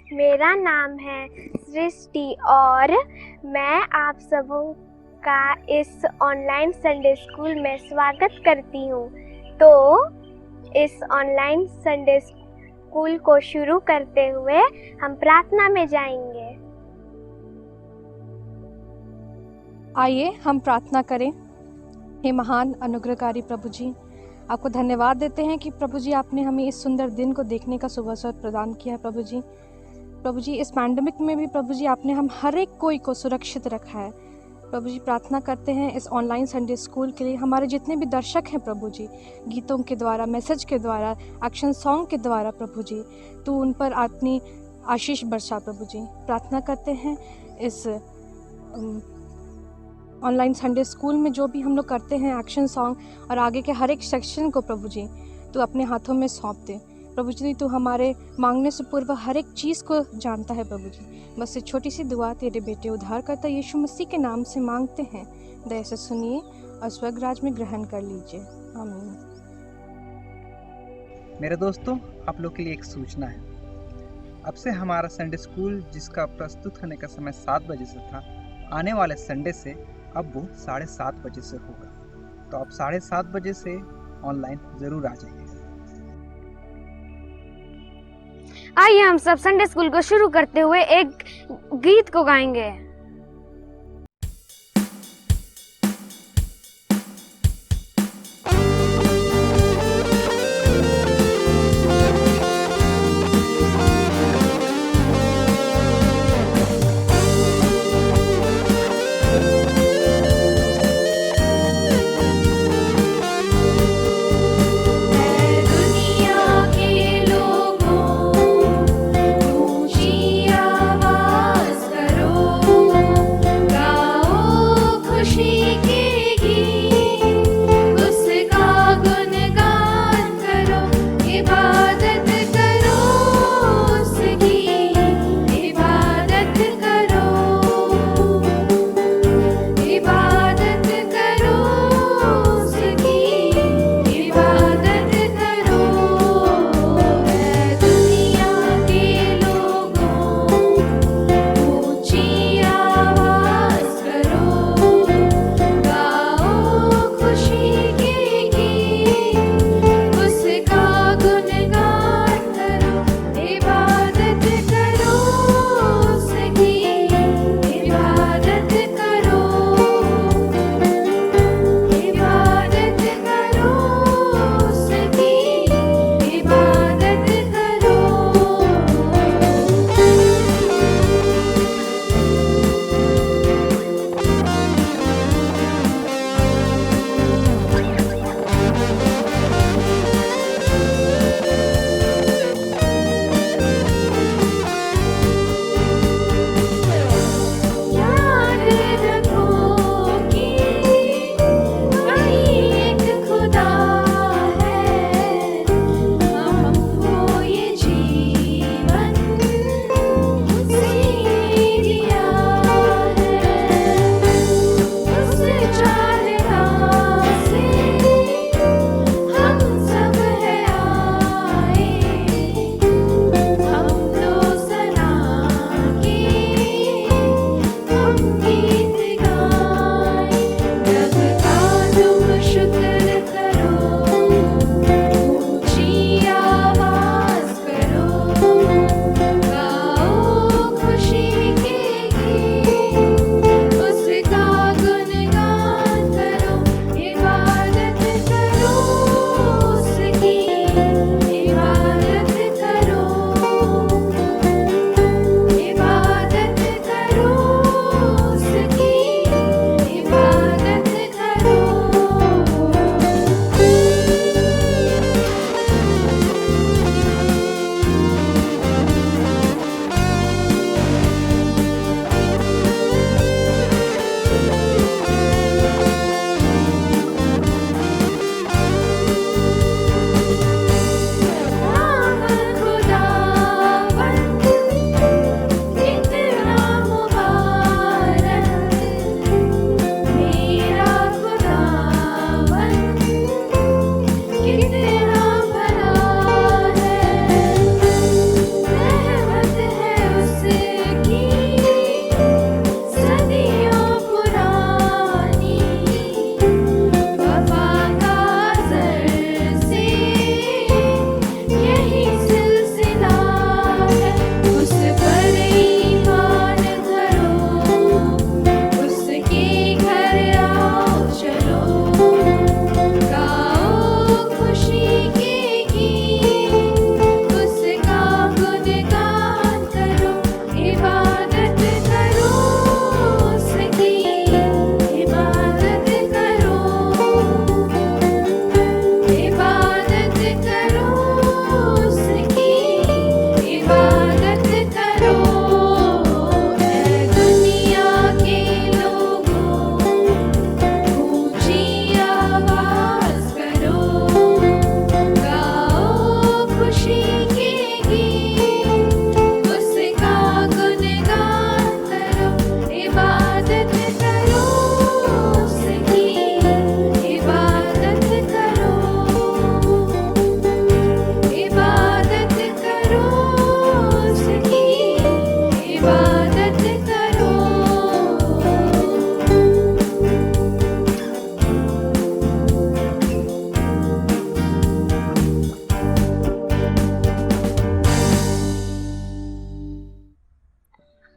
मेरा नाम है सृष्टि और मैं आप सबों का इस ऑनलाइन संडे स्कूल में स्वागत करती हूँ। तो इस ऑनलाइन संडे स्कूल को शुरू करते हुए हम प्रार्थना में जाएंगे। आइए हम प्रार्थना करें। हे महान अनुग्रहकारी प्रभु जी, आपको धन्यवाद देते हैं कि प्रभु जी आपने हमें इस सुंदर दिन को देखने का शुभ अवसर प्रदान किया है। प्रभु जी इस पैंडेमिक में भी प्रभु जी आपने हम हर एक कोई को सुरक्षित रखा है। प्रभु जी प्रार्थना करते हैं इस ऑनलाइन संडे स्कूल के लिए, हमारे जितने भी दर्शक हैं प्रभु जी, गीतों के द्वारा, मैसेज के द्वारा, एक्शन सॉन्ग के द्वारा प्रभु जी तू उन पर अपनी आशीष बरसा। प्रभु जी प्रार्थना करते हैं इस ऑनलाइन संडे स्कूल में जो भी हम लोग करते हैं एक्शन सॉन्ग और आगे के हर एक सेक्शन को प्रभु जी तू अपने हाथों में सौंप दे। प्रभु जी तू हमारे मांगने से पूर्व हर एक चीज़ को जानता है प्रभु जी। बस एक छोटी सी दुआ तेरे बेटे उद्धारकर्ता यीशु मसीह के नाम से मांगते हैं, दया से सुनिए और स्वर्ग राज में ग्रहण कर लीजिए। आमीन। मेरे दोस्तों, आप लोग के लिए एक सूचना है। अब से हमारा संडे स्कूल जिसका प्रस्तुत होने का समय 7 बजे से था, आने वाले संडे से अब वो 7:30 बजे से होगा। तो आप 7:30 बजे से ऑनलाइन ज़रूर आ जाइए। आइए हम सब संडे स्कूल को शुरू करते हुए एक गीत को गाएंगे। दुनिया के लोगों, ऊंची आवाज करो।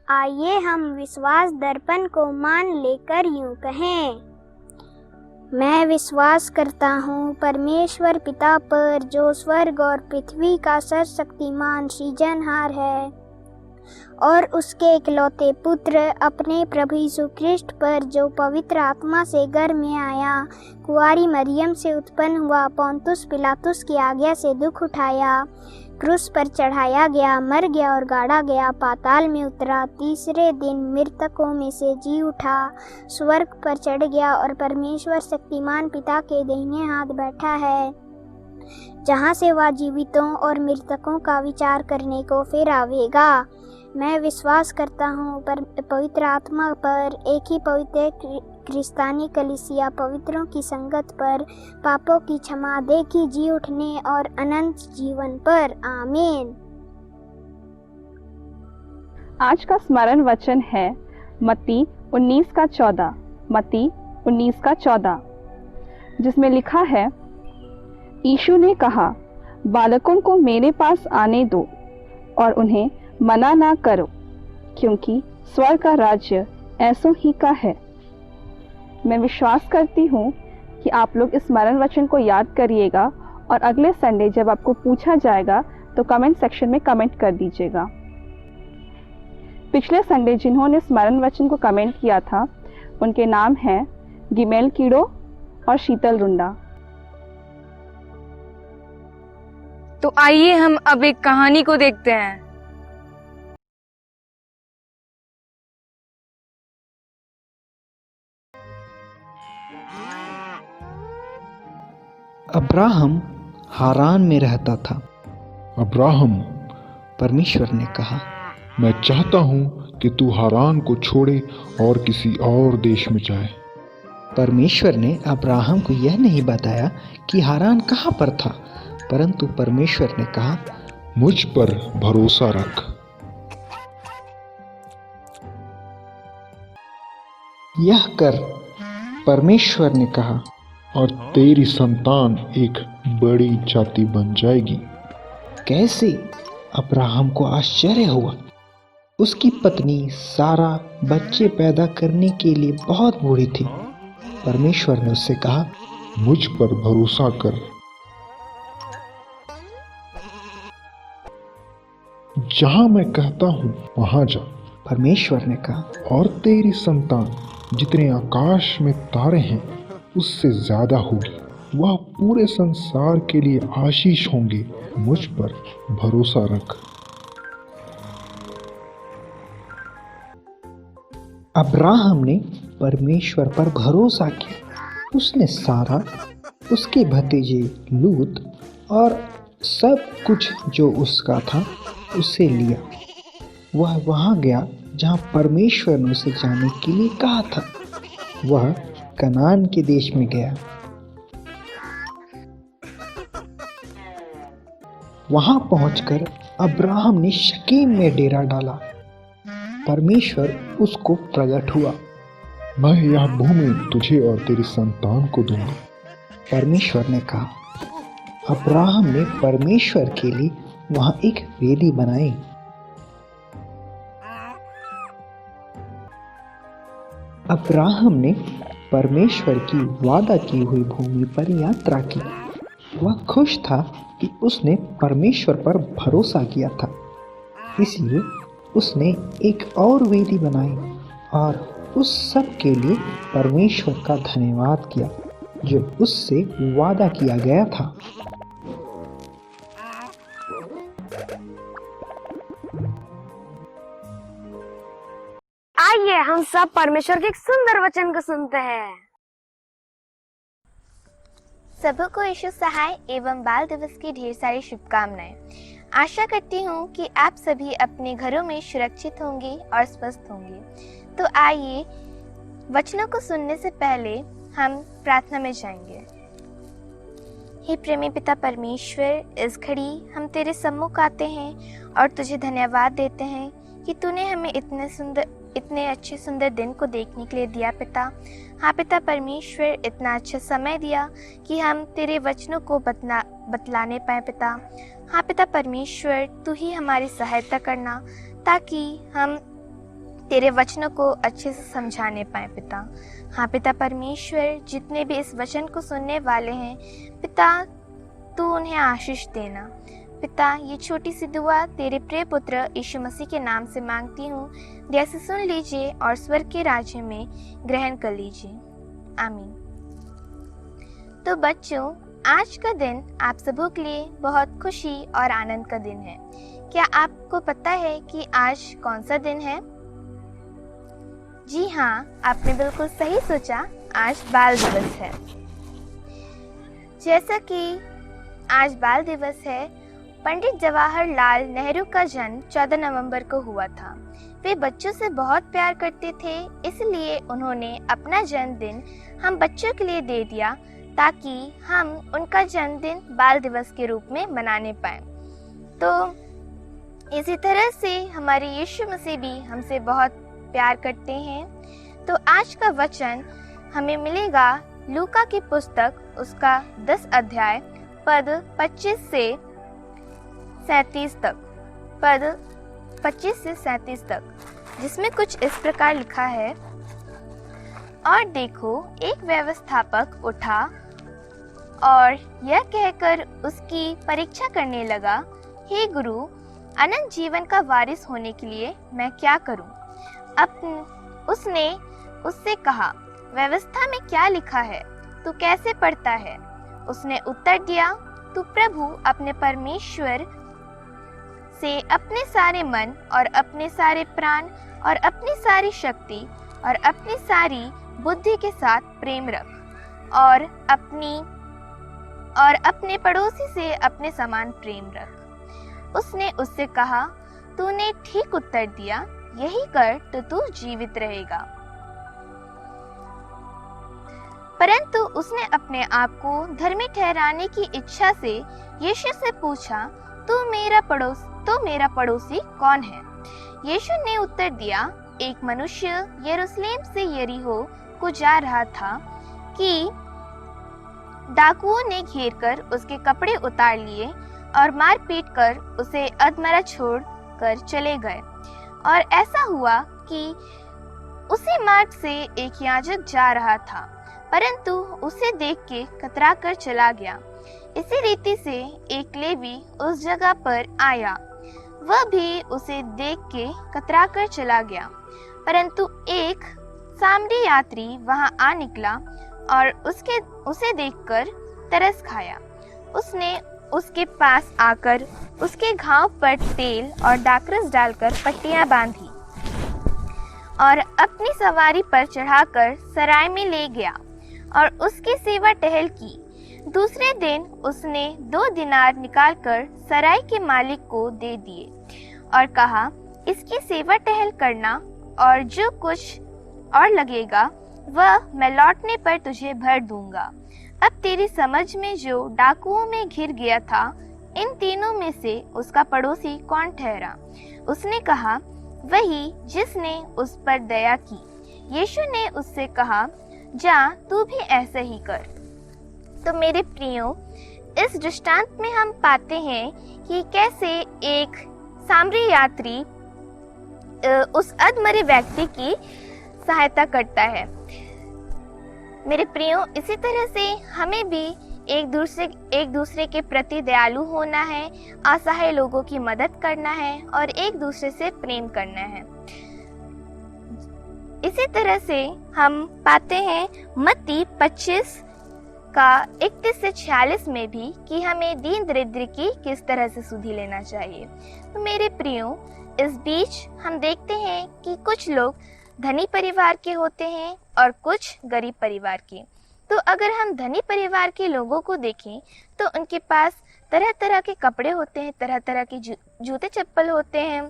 आइए हम विश्वास दर्पण को मान लेकर यूं कहें। मैं विश्वास करता हूँ परमेश्वर पिता पर, जो स्वर्ग और पृथ्वी का सर्वशक्तिमान सृजनहार है, और उसके इकलौते पुत्र अपने प्रभु यीशु ख्रिस्ट पर, जो पवित्र आत्मा से गर्भ में आया, कुंवारी मरियम से उत्पन्न हुआ, पोंतुस पिलातुस की आज्ञा से दुख उठाया, क्रूस पर चढ़ाया गया, मर गया और गाड़ा गया, पाताल में उतरा, तीसरे दिन मृतकों में से जी उठा, स्वर्ग पर चढ़ गया और परमेश्वर शक्तिमान पिता के दाहिने हाथ बैठा है, जहाँ से वह जीवितों और मृतकों का विचार करने को फिर आवेगा। मैं विश्वास करता हूँ पवित्र आत्मा पर, एक ही पवित्र क्रिस्तानी कलीसिया, पवित्रों की संगत पर, पापों की क्षमा, देह की जी उठने और अनंत जीवन पर। आमीन। आज का स्मरण वचन है मत्ती 19:14, मत्ती 19:14, जिसमें लिखा है, यीशु ने कहा, बालकों को मेरे पास आने दो और उन्हें मना ना करो, क्योंकि स्वर्ग का राज्य ऐसों ही का है। मैं विश्वास करती हूँ कि आप लोग इस स्मरण वचन को याद करिएगा और अगले संडे जब आपको पूछा जाएगा तो कमेंट सेक्शन में कमेंट कर दीजिएगा। पिछले संडे जिन्होंने स्मरण वचन को कमेंट किया था उनके नाम हैं गिमेल कीड़ो और शीतल रुंडा। तो आइए हम अब एक कहानी को देखते हैं। अब्राहम हारान में रहता था। अब्राहम, परमेश्वर ने कहा, मैं चाहता हूँ कि तू हारान को छोड़े और किसी और देश में जाए। परमेश्वर ने अब्राहम को यह नहीं बताया कि हारान कहाँ पर था, परंतु परमेश्वर ने कहा, मुझ पर भरोसा रख। यह कर, परमेश्वर ने कहा, और तेरी संतान एक बड़ी जाति बन जाएगी। कैसे? अब्राहम को आश्चर्य हुआ। उसकी पत्नी सारा बच्चे पैदा करने के लिए बहुत बूढ़ी थी। परमेश्वर ने उससे कहा, मुझ पर भरोसा कर। जहां मैं कहता हूं वहां जा। परमेश्वर ने कहा, और तेरी संतान जितने आकाश में तारे हैं उससे ज्यादा होगी। वह पूरे संसार के लिए आशीष होंगे। मुझ पर भरोसा रख। अब्राहम ने परमेश्वर पर भरोसा किया। उसने सारा, उसके भतीजे लूत और सब कुछ जो उसका था उसे लिया। वह वहां गया जहां परमेश्वर ने उसे जाने के लिए कहा था। वह कनान के देश में गया। वहां पहुंचकर अब्राहम ने शकीम में डेरा डाला। परमेश्वर उसको प्रकट हुआ। मैं यह भूमि तुझे और तेरी संतान को दूंगा। परमेश्वर ने कहा। अब्राहम ने परमेश्वर के लिए वहां एक वेदी बनाई। अब्राहम ने परमेश्वर की वादा की हुई भूमि पर यात्रा की। वह खुश था कि उसने परमेश्वर पर भरोसा किया था, इसलिए उसने एक और वेदी बनाई और उस सब के लिए परमेश्वर का धन्यवाद किया जो उससे वादा किया गया था। आइए हम सब परमेश्वर के एक सुंदर वचन को सुनते हैं। सबों को यीशु सहाय एवं बाल दिवस की ढेर सारी शुभकामनाएं। आशा करती हूँ कि आप सभी अपने घरों में सुरक्षित होंगे और स्वस्थ होंगे। तो आइए वचनों को सुनने से पहले हम प्रार्थना में जाएंगे। हे प्रेमी पिता परमेश्वर, इस घड़ी हम तेरे सम्मुख आते हैं और तुझे धन्यवाद देते हैं कि तूने हमें इतने अच्छे सुंदर दिन को देखने के लिए दिया पिता। हाँ पिता परमेश्वर, इतना अच्छा समय दिया कि हम तेरे वचनों को बतलाने पाए पिता। हाँ पिता परमेश्वर, तू ही हमारी सहायता करना ताकि हम तेरे वचनों को अच्छे से समझाने पाए पिता। हाँ पिता परमेश्वर, जितने भी इस वचन को सुनने वाले हैं पिता, तू उन्हें आशीष देना पिता। ये छोटी सी दुआ तेरे प्रिय पुत्र यीशु मसीह के नाम से मांगती हूँ। दया से सुन लीजिए और स्वर्ग के राज्य में ग्रहण कर लीजिए, आमीन। तो बच्चों, आज का दिन आप सबों के लिए बहुत खुशी और आनंद का दिन है। क्या आपको पता है कि आज कौन सा दिन है? जी हाँ, आपने बिल्कुल सही सोचा, आज बाल दिवस है। जैसा कि आज बाल दिवस है, पंडित जवाहरलाल नेहरू का जन्म 14 नवंबर को हुआ था। वे बच्चों से बहुत प्यार करते थे, इसलिए उन्होंने अपना जन्मदिन हम बच्चों के लिए दे दिया ताकि हम उनका जन्मदिन बाल दिवस के रूप में मनाने पाएं। तो इसी तरह से हमारे यीशु मसीह भी हमसे बहुत प्यार करते हैं। तो आज का वचन हमें मिलेगा लूका की पुस्तक, उसका 10 अध्याय पद 25 से 37 तक, पद 25 से 37 तक, जिसमें कुछ इस प्रकार लिखा है। और देखो, एक व्यवस्थापक उठा और यह कहकर उसकी परीक्षा करने लगा, हे गुरु, अनंत जीवन का वारिस होने के लिए मैं क्या करूं? उसने उससे कहा, व्यवस्था में क्या लिखा है, तू कैसे पढ़ता है? उसने उत्तर दिया, तू प्रभु अपने परमेश्वर से अपने सारे मन और अपने सारे प्राण और अपनी सारी शक्ति और अपनी सारी बुद्धि के साथ प्रेम रख और अपने पड़ोसी से अपने समान प्रेम रख। उसने उससे कहा, तूने ठीक उत्तर दिया, यही कर तो तू जीवित रहेगा। परंतु उसने अपने आप को धर्मी ठहराने की इच्छा से यीशु से पूछा, तू मेरा पड़ोसी कौन है? यीशु ने उत्तर दिया, एक मनुष्य यरूशलेम से यरीहो को जा रहा था कि डाकुओं ने घेर कर उसके कपड़े उतार लिए और मार पीट कर उसे अधमरा छोड़ कर चले गए। और ऐसा हुआ कि उसी मार्ग से एक याजक जा रहा था, परंतु उसे देख के कतरा कर चला गया। इसी रीति से एक लेवी उस जगह पर आया, वह भी उसे देख के कतरा कर चला गया। परंतु एक सामरी यात्री वहां आ निकला और उसे देखकर तरस खाया। उसने उसके पास आकर उसके घाव पर तेल और दाखरस डालकर पट्टियां बांधी और अपनी सवारी पर चढ़ाकर सराय में ले गया और उसकी सेवा टहल की। दूसरे दिन उसने 2 दिनार निकालकर सराय के मालिक को दे दिए और कहा, इसकी सेवा टहल करना और जो कुछ और लगेगा वह मैं लौटने पर तुझे भर दूंगा। अब तेरी समझ में जो डाकुओं में घिर गया था, इन तीनों में से उसका पड़ोसी कौन ठहरा? उसने कहा, वही जिसने उस पर दया की। यीशु ने उससे कहा, जा तू भी ऐसा ही कर। तो मेरे प्रियो, इस दृष्टांत में हम पाते हैं कि कैसे एक सामरी यात्री उस अधमरे व्यक्ति की सहायता करता है। मेरे प्रियो, इसी तरह से हमें भी एक दूसरे के प्रति दयालु होना है, असहाय लोगों की मदद करना है और एक दूसरे से प्रेम करना है। इसी तरह से हम पाते हैं मत्ती 25 का 31 से 46 में भी कि हमें दीन दरिद्र की किस तरह से सुधि लेना चाहिए। तो मेरे प्रियो, इस बीच हम देखते हैं कि कुछ लोग धनी परिवार के होते हैं और कुछ गरीब परिवार के। तो अगर हम धनी परिवार के लोगों को देखें तो उनके पास तरह तरह के कपड़े होते हैं, तरह तरह के जूते चप्पल होते हैं,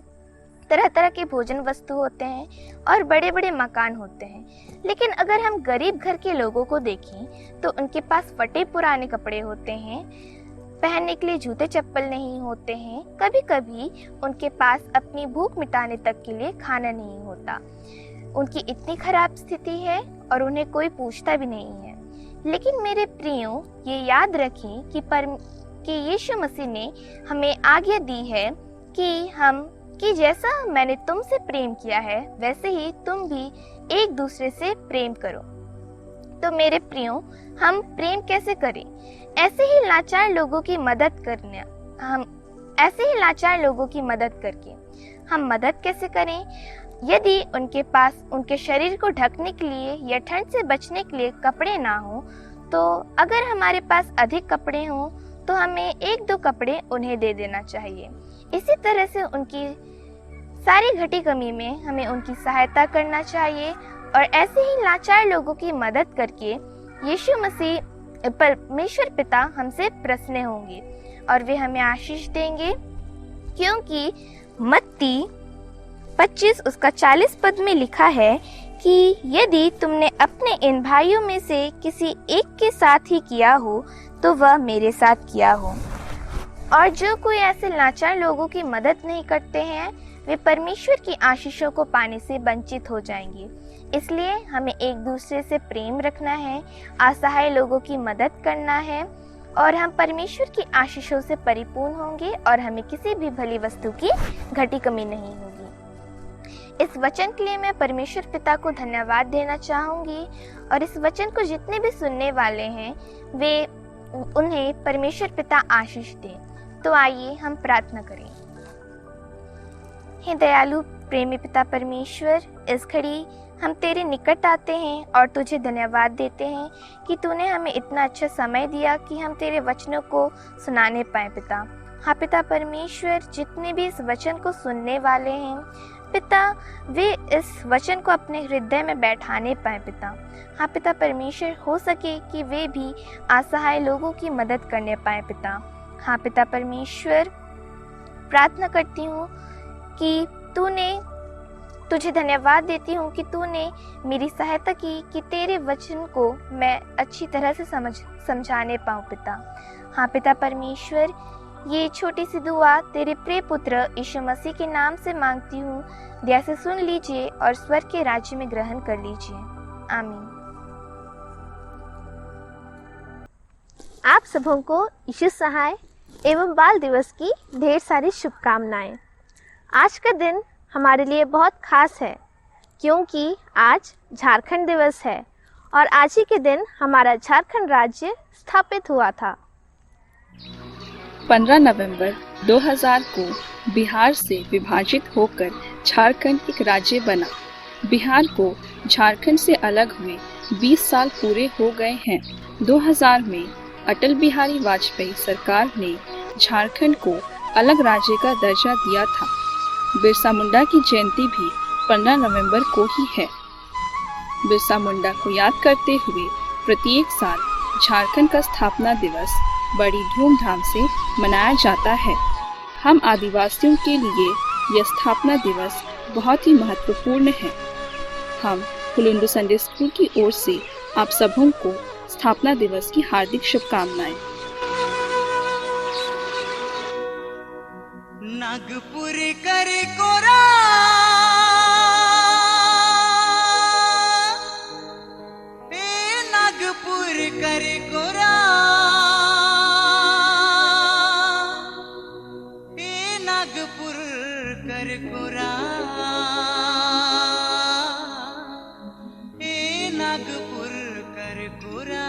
तरह तरह के भोजन वस्तु होते हैं और बड़े बड़े मकान होते हैं। लेकिन अगर हम गरीब घर के लोगों को देखें तो उनके पास फटे पुराने कपड़े होते हैं, पहनने के लिए जूते चप्पल नहीं होते हैं, कभी कभी उनके पास अपनी भूख मिटाने तक के लिए खाना नहीं होता। उनकी इतनी खराब स्थिति है और उन्हें कोई पूछता भी नहीं है। लेकिन मेरे प्रियो, ये याद रखें कि यीशु मसीह ने हमें आज्ञा दी है कि हम कि जैसा मैंने तुमसे प्रेम किया है वैसे ही तुम भी एक दूसरे से प्रेम करो। तो मेरे प्रियो, हम प्रेम कैसे करें? ऐसे ही लाचार लोगों की मदद करके हम मदद कैसे करें? यदि उनके पास उनके शरीर को ढकने के लिए या ठंड से बचने के लिए कपड़े ना हो, तो अगर हमारे पास अधिक कपड़े हों तो हमें 1-2 कपड़े उन्हें दे देना चाहिए। इसी तरह से उनकी सारी घटी कमी में हमें उनकी सहायता करना चाहिए और ऐसे ही लाचार लोगों की मदद करके यीशु मसीह परमेश्वर पिता हमसे प्रसन्न होंगे और वे हमें आशीष देंगे, क्योंकि मत्ती 25 उसका 40 पद में लिखा है कि यदि तुमने अपने इन भाइयों में से किसी एक के साथ ही किया हो तो वह मेरे साथ किया हो। और जो कोई ऐसे लाचार लोगों की मदद नहीं करते हैं वे परमेश्वर की आशीषों को पाने से वंचित हो जाएंगे। इसलिए हमें एक दूसरे से प्रेम रखना है, असहाय लोगों की मदद करना है और हम परमेश्वर की आशीषों से परिपूर्ण होंगे और हमें किसी भी भली वस्तु की घटी कमी नहीं होगी। इस वचन के लिए मैं परमेश्वर पिता को धन्यवाद देना चाहूँगी और इस वचन को जितने भी सुनने वाले हैं वे उन्हें परमेश्वर पिता आशीष दें। तो आइए हम प्रार्थना करें। हे दयालु प्रेमी पिता परमेश्वर, इस घड़ी हम तेरे निकट आते हैं और तुझे धन्यवाद देते हैं कि तूने हमें इतना अच्छा समय दिया कि हम तेरे वचनों को सुनाने पाए पिता। हाँ पिता परमेश्वर, जितने भी इस वचन को सुनने वाले हैं पिता, वे इस वचन को अपने हृदय में बैठाने पाए पिता। हाँ पिता परमेश्वर, हो सके कि वे भी असहाय लोगों की मदद करने पाए पिता। हाँ पिता परमेश्वर, प्रार्थना करती हूँ कि तुझे धन्यवाद देती हूँ कि तूने मेरी सहायता की कि तेरे वचन को मैं अच्छी तरह से समझाने पाऊँ पिता। हाँ पिता परमेश्वर, ये छोटी सी दुआ तेरे प्रिय पुत्र यीशु मसीह के नाम से मांगती हूँ। दया से सुन लीजिए और स्वर्ग के राज्य में ग्रहण कर लीजिए। आमीन। आप सबों को यीशु सहाय एवं बाल दिवस की ढेर सारी शुभकामनाएं। आज का दिन हमारे लिए बहुत खास है क्योंकि आज झारखंड दिवस है और आज ही के दिन हमारा झारखंड राज्य स्थापित हुआ था। 15 नवंबर 2000 को बिहार से विभाजित होकर झारखंड एक राज्य बना। बिहार को झारखंड से अलग हुए 20 साल पूरे हो गए हैं। 2000 में अटल बिहारी वाजपेयी सरकार ने झारखंड को अलग राज्य का दर्जा दिया था। बिरसा मुंडा की जयंती भी 15 नवंबर को ही है। बिरसा मुंडा को याद करते हुए प्रत्येक साल झारखंड का स्थापना दिवस बड़ी धूमधाम से मनाया जाता है। हम आदिवासियों के लिए यह स्थापना दिवस बहुत ही महत्वपूर्ण है। हम हुलुंडू संडे स्कूल की ओर से आप सबों को स्थापना दिवस की हार्दिक शुभकामनाएं। नागपुर कर कोरा नागपुर कर कोरा नागपुर कर कोरा नागपुर कर कोरा।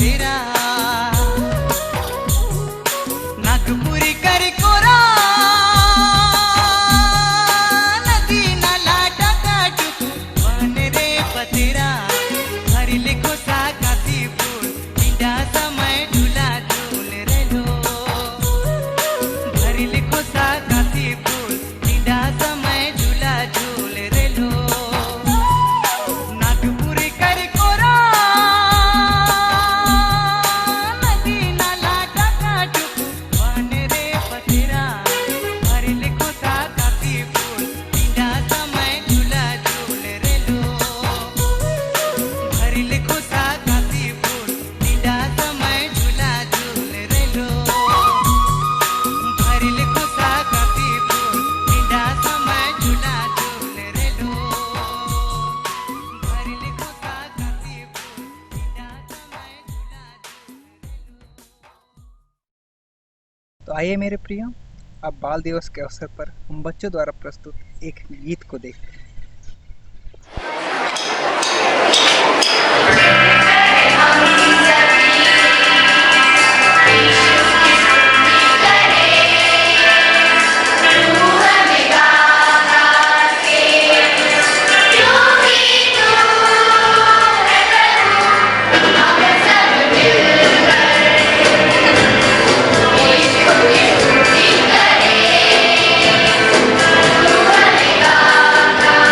पतेरा नागपुरी कर कोरा नदी नाला टाकाटूक वन रे पतेरा भरिले खोसा काती फूल पिंडा समय झूला झूल रे लो भरिले खोसा काती फूल पिंडा समय झूला झूल रे लो नागपुरी कर कोरा नदी नाला टाकाटूक वन रे पतेरा भरिले खोसा काती फूल पिंडा समय झूला झूल रे लो भरिले खोसा काती फूल पिंडा समय झूला झूल रे लो भरिले खोसा काती फूल पिंडा समय झूला झूल रे लो भरिले खोसा काती फूल पिंडा समय झूला तो आइए मेरे प्रियो, अब बाल दिवस के अवसर पर हम बच्चों द्वारा प्रस्तुत एक गीत को देखते हैं। गा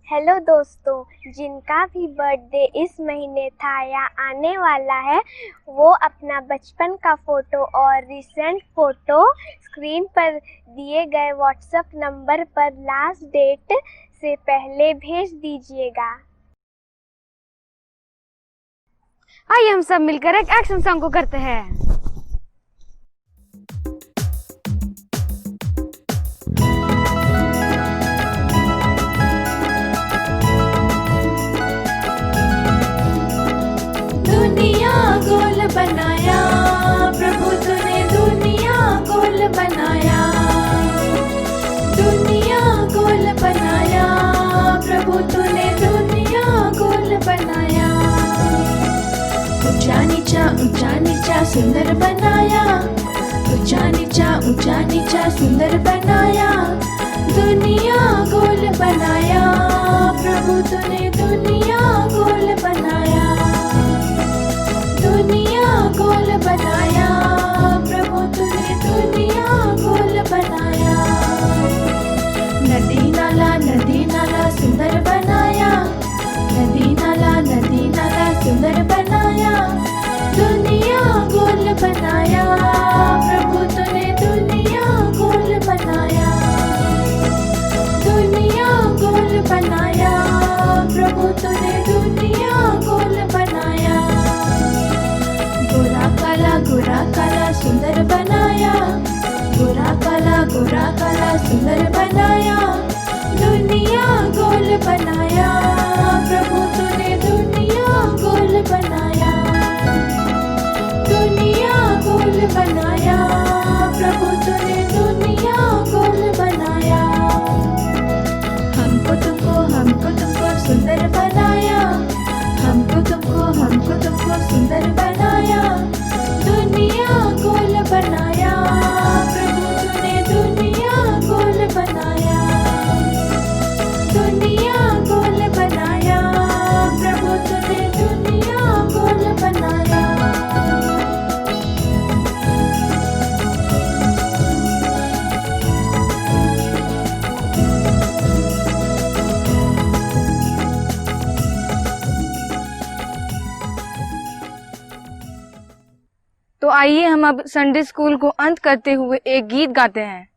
हेलो दोस्तों, जिनका भी बर्थडे इस महीने था या आने वाला है, वो अपना बचपन का फ़ोटो और रिसेंट फ़ोटो स्क्रीन पर दिए गए व्हाट्सएप नंबर पर लास्ट डेट से पहले भेज दीजिएगा। आइए हम सब मिलकर एक एक्शन सॉन्ग को करते हैं। दुनिया गोल बनाया प्रभु तूने, दुनिया गोल बनाया, दुनिया गोल बनाया प्रभु तूने, दुनिया गोल बनाया। ऊंचा नीचा सुंदर बनाया, ऊंचा नीचा सुंदर बनाया, दुनिया गोल बनाया प्रभु तूने, दुनिया गोल बनाया, दुनिया गोल बनाया प्रभु तूने, दुनिया गोल बनाया। नदी नाला सुंदर बनाया, नदी नाला सुंदर बनाया, दुनिया गोल बनाया प्रभु तूने, दुनिया गोल बनाया, दुनिया गोल बनाया प्रभु तूने, दुनिया गोल बनाया। गोरा काला सुंदर बनाया, गोरा काला सुंदर बनाया, दुनिया गोल बनाया प्रभु तूने, दुनिया गोल बनाया, दुनिया गोल बनाया प्रभु तूने, दुनिया गोल बनाया। हमको तुमको सुंदर बनाया, हमको तुमको सुंदर बनाया, दुनिया गोल बनाया प्रभु तूने, दुनिया गोल बनाया, दुनिया गोल बनाया प्रभु तूने, दुनिया गोल बनाया। तो आइए हम अब संडे स्कूल को अंत करते हुए एक गीत गाते हैं।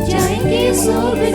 जाएंगे सब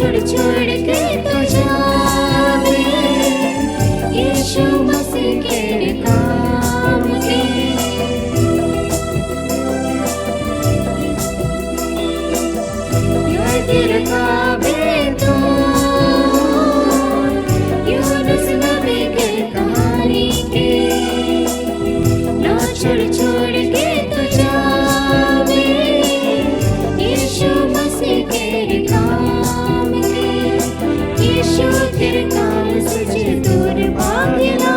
छोड़ छोड़ के तो जावे यीशु मसीह के काम के याद रखावे तो यूनुस नबी के कहानी के ना छोड़ छोड़ के तो जावे यीशु मसीह के काम के यीशु तेरे काम सजे दूर भागला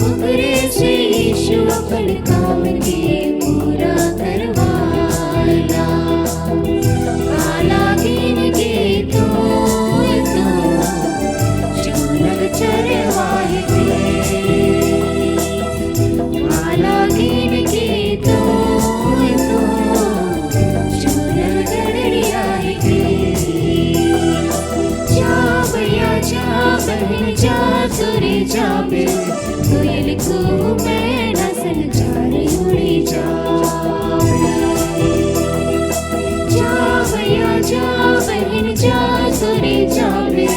उगरे से यीशु अपन काम के पूरा करवाला काला गिन के तो चुनल चरवाए थे काला गिन के तो चुनल गड़रियाए थे जा भैया जा बहन जा तुरे जाबे कोयल को मैं नसन जारे उड़ी जाबे जा भैया जा बहन जा तुरे जाबे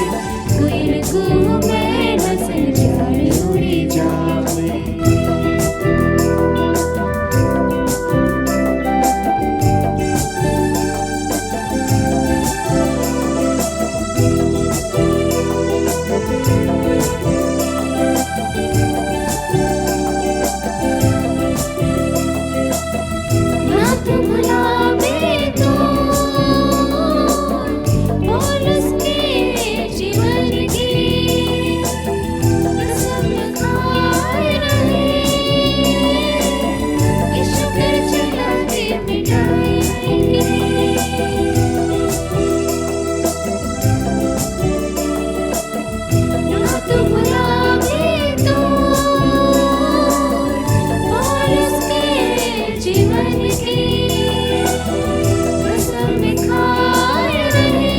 कोयल को मैं नसन जारे उड़ी जाबे ना तू भुलावे तो पौलुस के जीवन की कसम खाए रहे यीशु कर चला के मिटाएंगे ना तू भुलावे तो पौलुस के जीवन की कसम खाए रहे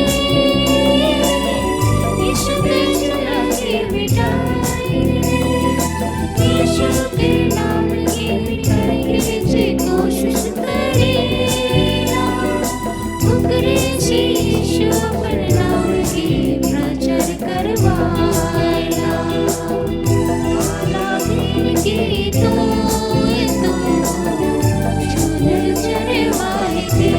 यीशु के चला के मिटाएंगे यीशु के नाम की मिटाएंगे जे कोशिश करेगा उकरे से यीशु अपन नाम की प्रचार करवाएगा काला दिन के तो चुनल चरवाए थे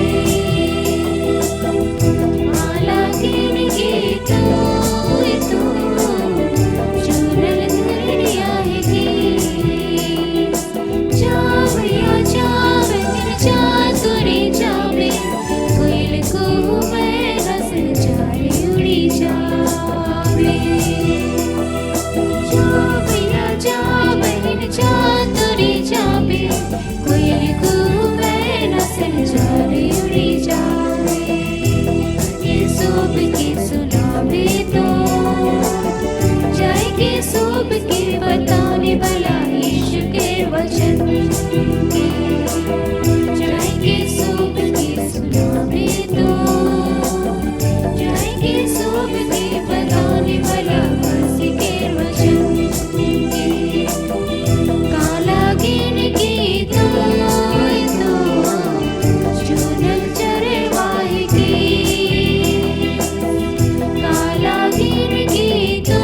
काला दिन के तो चुनल गड़रियाए थे जा भैया जा बहन जा तुरे जाबे कोयल को मैं नसन जारे उड़ी जाबे जा भैया जा बहन जा तुरे जाबे कोयल को मैं नसन जारे उड़ी जाबे के सोब के सुनावे तो जाए के सोब के बताने भला यीशु के वचन के जाए के सोब के सुनावे तो जाए के सोब के बताने भला मसीह के वचन के काला गिन के तो चुनल चरवाए के काला गिन के तो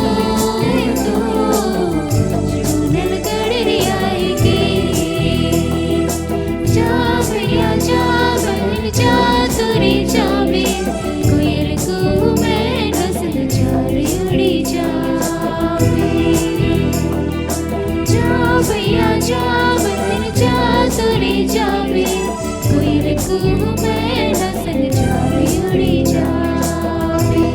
चुनल गड़रियाए के जा भैया जा बहन जा तुरे जाबे कोयल को मैं नसन जारे उड़ी जाबे जा भैया जा बहन जा तुरे जाबे कोयल को मैं नसन जारे उड़ी जाबे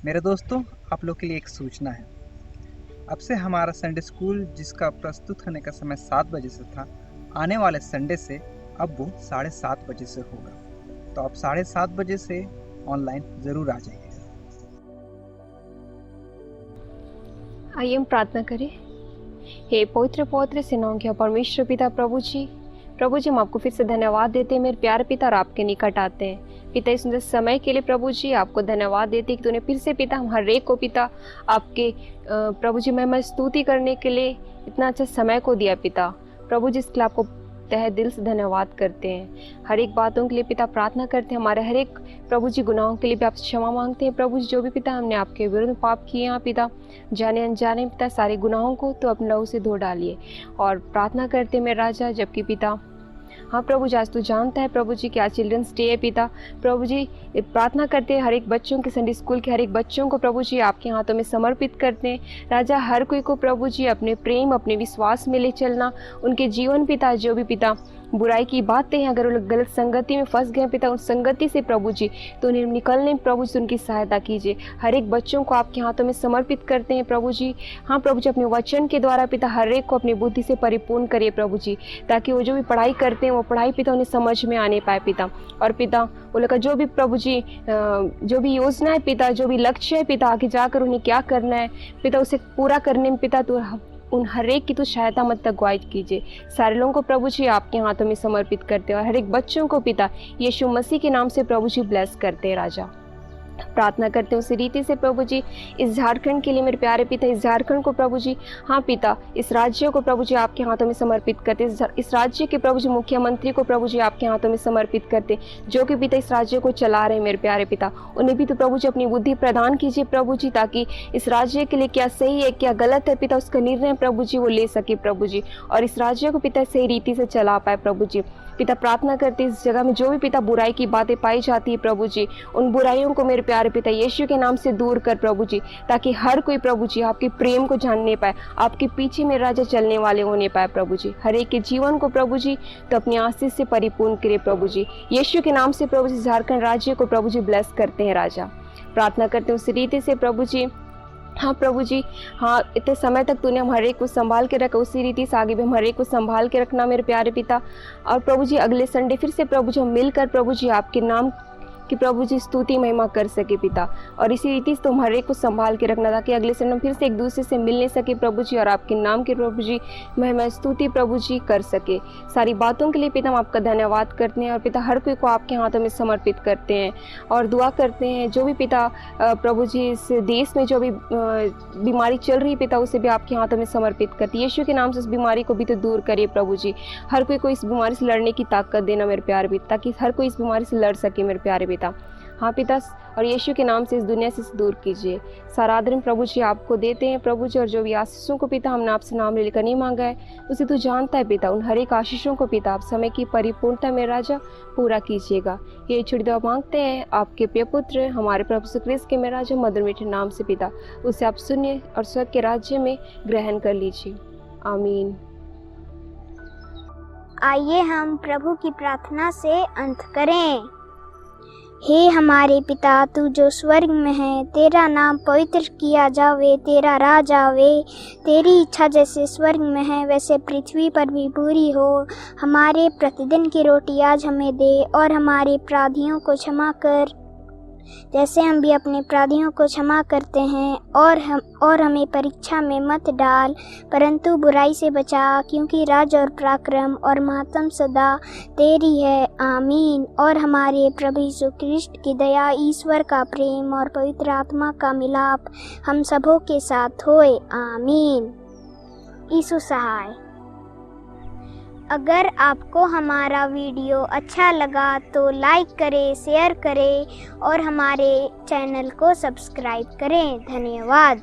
मेरे दोस्तों, आप लोग के लिए एक सूचना है। अब से हमारा संडे स्कूल, जिसका प्रस्तुत होने का समय 7 बजे से था, आने वाले संडे से अब वो 7:30 बजे से होगा। तो आप 7:30 बजे से ऑनलाइन ज़रूर आ जाइएगा। आइए हम प्रार्थना करें। हे पवित्र पौत्र से नौ के परमेश्वर पिता प्रभु जी, प्रभु जी हम आपको फिर से धन्यवाद देते हैं मेरे प्यारे पिता और आपके निकट आते हैं पिता। इस सुंदर समय के लिए प्रभु जी आपको धन्यवाद देते हैं कि तूने फिर से पिता हम हर एक को पिता आपके प्रभु जी मैं स्तुति करने के लिए इतना अच्छा समय को दिया पिता। प्रभु जी इसके लिए आपको तहे दिल से धन्यवाद करते हैं। हर एक बातों के लिए पिता प्रार्थना करते हैं, हमारे हर एक प्रभु जी गुनाहों के लिए भी आपसे क्षमा मांगते हैं प्रभु जी। जो भी पिता हमने आपके विरुद्ध पाप किए हैं पिता जाने अनजाने पिता सारे गुनाहों को तो अपने लहू से धो डालिए और प्रार्थना करते हैं मेरे राजा। जबकि पिता हाँ प्रभु जी आज तू जानता है प्रभु जी कि आज चिल्ड्रंस डे है पिता। प्रभु जी प्रार्थना करते हैं हर एक बच्चों के संडे स्कूल के हर एक बच्चों को प्रभु जी आपके हाथों में समर्पित करते हैं राजा। हर कोई को प्रभु जी अपने प्रेम अपने विश्वास में ले चलना, उनके जीवन पिता जो भी पिता बुराई की बातें हैं अगर वो लोग गलत संगति में फंस गए पिता उस संगति से प्रभु जी तो उन्हें निकलने में प्रभु जी उनकी सहायता कीजिए। हर एक बच्चों को आपके हाथों में समर्पित करते हैं प्रभु जी। हाँ प्रभु जी अपने वचन के द्वारा पिता हर एक को अपनी बुद्धि से परिपूर्ण करिए प्रभु जी, ताकि वो जो भी पढ़ाई करते हैं वो पढ़ाई पिता उन्हें समझ में आने पाए पिता। और पिता वो लोग का जो भी प्रभु जी जो भी योजना है पिता जो भी लक्ष्य है पिता आगे जाकर उन्हें क्या करना है पिता उसे पूरा करने में पिता तो उन हर एक की तो सहायता मत अगुवाई कीजिए। सारे लोगों को प्रभु जी आपके हाथों में समर्पित करते हैं और हर एक बच्चों को पिता यीशु मसीह के नाम से प्रभु जी ब्लेस करते हैं राजा। प्रार्थना करते हैं उसी रीति से प्रभु जी इस झारखंड के लिए मेरे प्यारे पिता, इस झारखंड को प्रभु जी हाँ पिता इस राज्य को प्रभु जी आपके हाथों में समर्पित करते, इस राज्य के प्रभु जी मुख्यमंत्री को प्रभु जी आपके हाथों में समर्पित करते, जो कि पिता इस राज्य को चला रहे हैं मेरे प्यारे पिता। उन्हें भी तो प्रभु जी अपनी बुद्धि प्रदान कीजिए प्रभु जी, ताकि इस राज्य के लिए क्या सही है क्या गलत है पिता उसका निर्णय प्रभु जी वो ले सके प्रभु जी, और इस राज्य को पिता सही रीति से चला पाए प्रभु जी। पिता प्रार्थना करते इस जगह में जो भी पिता बुराई की बातें पाई जाती है प्रभु जी उन बुराइयों को मेरे प्यारे पिता यीशु के नाम से दूर कर प्रभु जी, ताकि हर कोई प्रभु जी आपके प्रेम को जानने पाए, आपके पीछे में राजा चलने वाले होने पाए प्रभु जी। हर एक के जीवन को प्रभु जी तो अपनी आशीष से परिपूर्ण करे प्रभु जी। यीशु के नाम से प्रभु जी झारखंड राज्य को प्रभु जी ब्लेस करते हैं राजा। प्रार्थना करते हैं उस रीति से प्रभु जी हाँ प्रभु जी हाँ इतने समय तक तूने हम हर एक को संभाल के रखा, उसी रीति से आगे भी हम हर एक को संभाल के रखना मेरे प्यारे पिता। और प्रभु जी अगले संडे फिर से प्रभु जी हम मिलकर प्रभु जी आपके नाम कि प्रभु जी स्तुति महिमा कर सके पिता, और इसी रीति से तुम हर एक को संभाल के रखना ताकि अगले संडे हम फिर से एक दूसरे से मिलने सके प्रभु जी और आपके नाम के प्रभु जी महिमा स्तुति प्रभु जी कर सके। सारी बातों के लिए पिता हम आपका धन्यवाद करते हैं और पिता हर कोई को आपके हाथों में समर्पित करते हैं और दुआ करते हैं जो भी पिता प्रभु जी इस देश में जो भी बीमारी चल रही है पिता उसे भी आपके हाथों में समर्पित करते, यीशु के नाम से उस बीमारी को भी तो दूर करिए प्रभु जी। हर कोई को इस बीमारी से लड़ने की ताकत देना मेरे प्यारे पिता, ताकि हर कोई इस बीमारी से लड़ सके मेरे प्यारे पिता। हाँ पिता और यीशु के नाम से इस दुनिया से दूर कीजिए। सारा आदरण प्रभु जी आपको देते हैं प्रभु जी, और जो भी आशीषों को पिता हमने आपसे नाम लेकर नहीं मांगा है उसे तू जानता है पिता, उन हर एक आशीषों को पिता आप समय की परिपूर्णता में राजा पूरा कीजिएगा। ये छुड़ी दुआ मांगते हैं आपके प्रिय पुत्र हमारे प्रभु यीशु क्रिस्त के मेरा राजा मधुर मीठे नाम से पिता, उसे आप सुनिए और स्वर्ग के राज्य में ग्रहण कर लीजिए। आमीन। आइए हम प्रभु की प्रार्थना से अंत करें। हे हमारे पिता तू जो स्वर्ग में है, तेरा नाम पवित्र किया जावे, तेरा राज आवे, तेरी इच्छा जैसे स्वर्ग में है वैसे पृथ्वी पर भी पूरी हो। हमारे प्रतिदिन की रोटी आज हमें दे और हमारे अपराधियों को क्षमा कर जैसे हम भी अपने अपराधियों को क्षमा करते हैं, और हमें परीक्षा में मत डाल परंतु बुराई से बचा, क्योंकि राज और पराक्रम और महत्व सदा तेरी है। आमीन। और हमारे प्रभु यीशु क्रिस्ट की दया, ईश्वर का प्रेम और पवित्र आत्मा का मिलाप हम सबों के साथ होए। आमीन। यीशु सहाय। अगर आपको हमारा वीडियो अच्छा लगा तो लाइक करें, शेयर करें और हमारे चैनल को सब्सक्राइब करें। धन्यवाद।